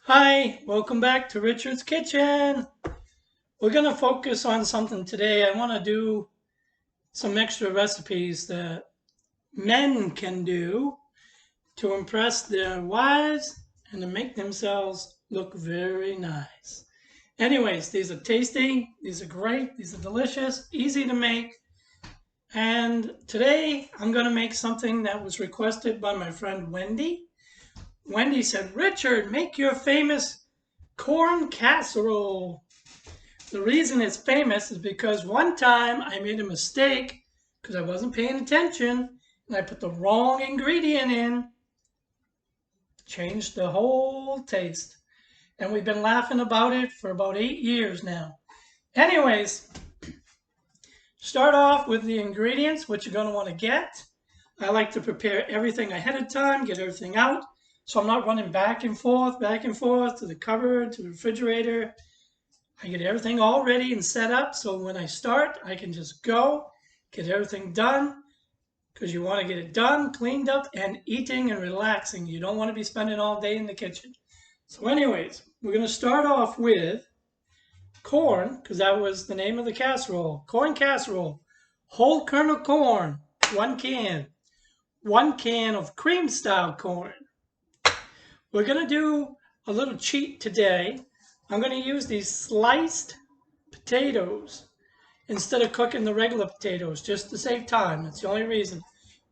Hi, welcome back to Richard's Kitchen. We're going to focus on something today. I want to do some extra recipes that men can do to impress their wives and to make themselves look very nice. Anyways, these are tasty, these are great, these are delicious, easy to make. And today I'm going to make something that was requested by my friend Wendy. Wendy said, Richard, make your famous corn casserole. The reason it's famous is because one time I made a mistake because I wasn't paying attention and I put the wrong ingredient in. Changed the whole taste. And we've been laughing about it for about 8 years now. Anyways, start off with the ingredients, what you're going to want to get. I like to prepare everything ahead of time, get everything out, so I'm not running back and forth to the cupboard, to the refrigerator. I get everything all ready and set up, so when I start, I can just go, get everything done, because you want to get it done, cleaned up, and eating and relaxing. You don't want to be spending all day in the kitchen. So anyways, we're going to start off with corn, because that was the name of the casserole. Corn casserole. Whole kernel corn, 1 can. 1 can of cream style corn. We're going to do a little cheat today. I'm going to use these sliced potatoes instead of cooking the regular potatoes, just to save time. That's the only reason.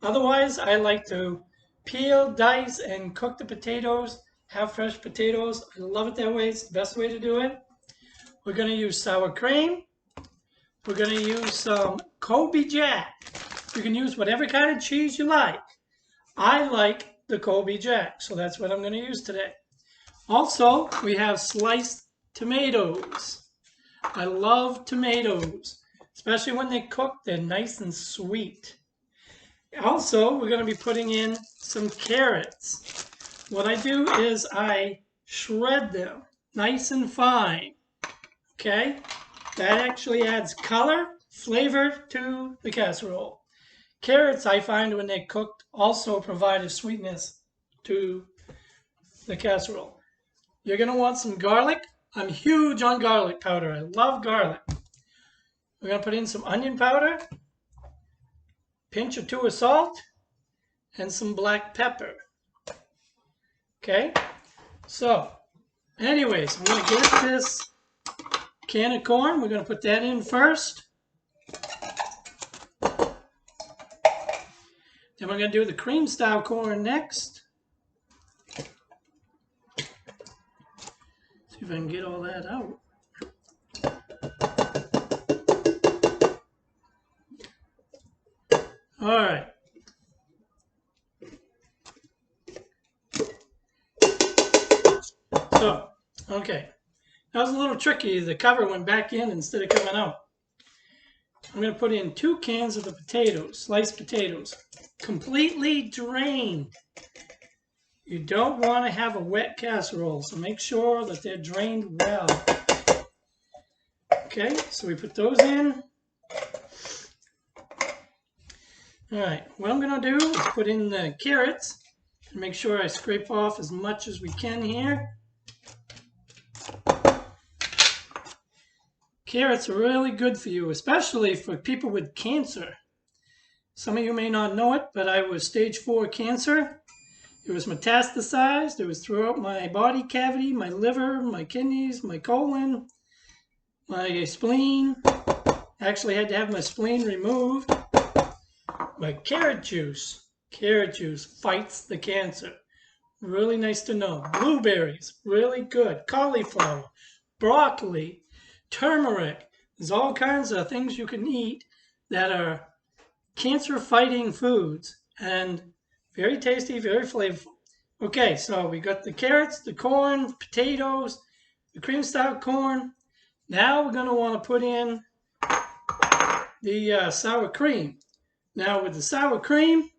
Otherwise, I like to peel, dice, and cook the potatoes, have fresh potatoes. I love it that way. It's the best way to do it. We're going to use sour cream. We're going to use some Colby Jack. You can use whatever kind of cheese you like. I like the Colby Jack, so that's what I'm going to use today. Also, we have sliced tomatoes. I love tomatoes, especially when they cook, they're nice and sweet. Also, we're going to be putting in some carrots. What I do is I shred them nice and fine, okay? That actually adds color, flavor to the casserole. Carrots, I find when they're cooked, also provide a sweetness to the casserole. You're going to want some garlic. I'm huge on garlic powder. I love garlic. We're going to put in some onion powder, pinch or 2 of salt, and some black pepper. Okay? So, anyways, I'm going to get this can of corn. We're going to put that in first. Then we're going to do the cream style corn next. See if I can get all that out. All right. So, okay. That was a little tricky. The cover went back in instead of coming out. I'm going to put in 2 cans of the potatoes, sliced potatoes, completely drained. You don't want to have a wet casserole, so make sure that they're drained well. Okay, so we put those in. All right, what I'm going to do is put in the carrots and make sure I scrape off as much as we can here. Carrots are really good for you, especially for people with cancer. Some of you may not know it, but I was stage 4 cancer. It was metastasized. It was throughout my body cavity, my liver, my kidneys, my colon, my spleen. Actually had to have my spleen removed. But carrot juice fights the cancer. Really nice to know. Blueberries, really good. Cauliflower, broccoli, turmeric. There's all kinds of things you can eat that are cancer-fighting foods and very tasty, very flavorful. Okay, so we got the carrots, the corn, potatoes, the cream style corn. Now we're going to want to put in the sour cream. Now with the sour cream,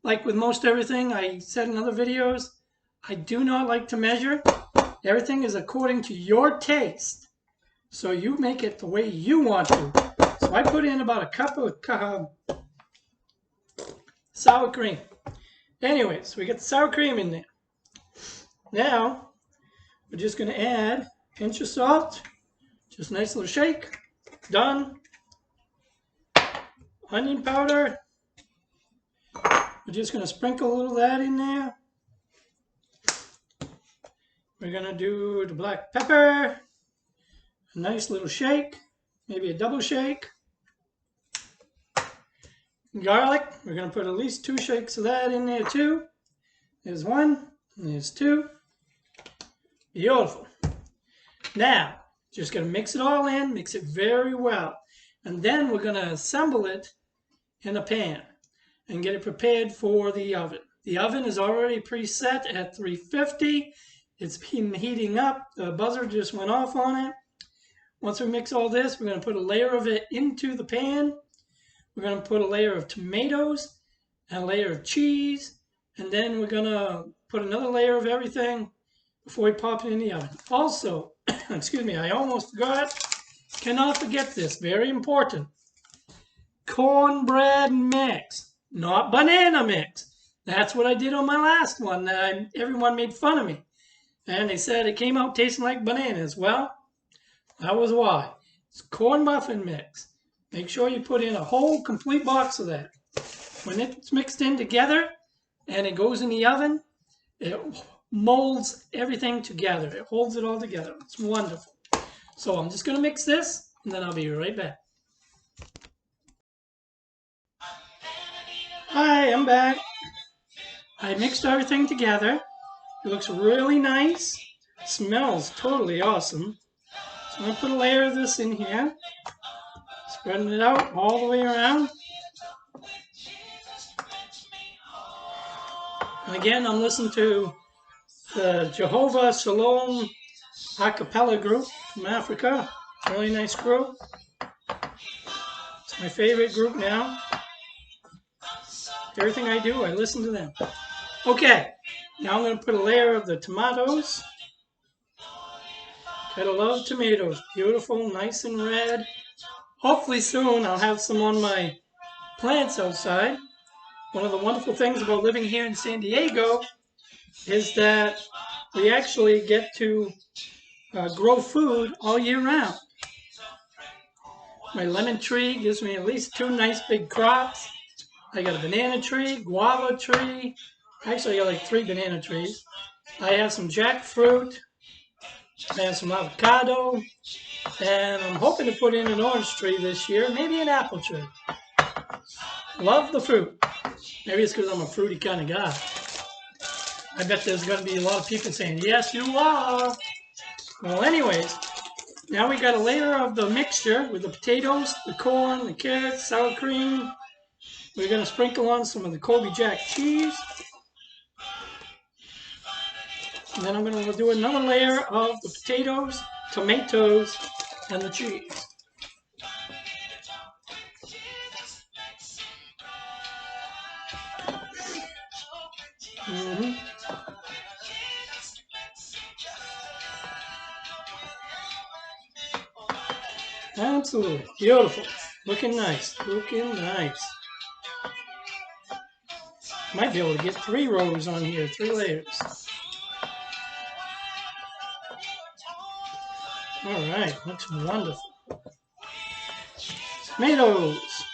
like with most everything I said in other videos, I do not like to measure. Everything is according to your taste. So you make it the way you want to. So I put in about a cup of sour cream. Anyways, we get the sour cream in there. Now, we're just going to add a pinch of salt. Just a nice little shake. Done. Onion powder. We're just going to sprinkle a little of that in there. We're going to do the black pepper. A nice little shake. Maybe a double shake. Garlic. We're going to put at least 2 shakes of that in there too. There's 1. And there's 2. Beautiful. Now, just going to mix it all in. Mix it very well. And then we're going to assemble it in a pan and get it prepared for the oven. The oven is already preset at 350. It's been heating up. The buzzer just went off on it. Once we mix all this, we're going to put a layer of it into the pan. We're going to put a layer of tomatoes and a layer of cheese. And then we're going to put another layer of everything before we pop it in the oven. Also, excuse me, I almost forgot. Cannot forget this. Very important. Cornbread mix, not banana mix. That's what I did on my last one. Everyone made fun of me. And they said it came out tasting like bananas. Well, that was why. It's corn muffin mix. Make sure you put in a whole complete box of that. When it's mixed in together and it goes in the oven, it molds everything together. It holds it all together. It's wonderful. So I'm just going to mix this and then I'll be right back. Hi, I'm back. I mixed everything together. It looks really nice. Smells totally awesome. So I'm going to put a layer of this in here. Spreading it out all the way around. And again, I'm listening to the Jehovah Shalom a cappella group from Africa. Really nice group. It's my favorite group now. Everything I do, I listen to them. Okay, now I'm going to put a layer of the tomatoes. Gotta love tomatoes. Beautiful, nice and red. Hopefully soon I'll have some on my plants outside. One of the wonderful things about living here in San Diego is that we actually get to grow food all year round. My lemon tree gives me at least 2 nice big crops. I got a banana tree, guava tree. Actually, I got like 3 banana trees. I have some jackfruit. I have some avocado. And I'm hoping to put in an orange tree this year, maybe an apple tree. Love the fruit. Maybe it's because I'm a fruity kind of guy. I bet there's going to be a lot of people saying, yes, you are. Well, anyways, now we got a layer of the mixture with the potatoes, the corn, the carrots, sour cream. We're going to sprinkle on some of the Colby Jack cheese. And then I'm going to do another layer of the potatoes, tomatoes, and the cheese. Absolutely. Beautiful. Looking nice. Looking nice. Might be able to get 3 rows on here, 3 layers. Alright, looks wonderful. Tomatoes.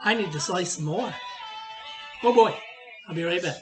I need to slice some more. Oh boy, I'll be right back.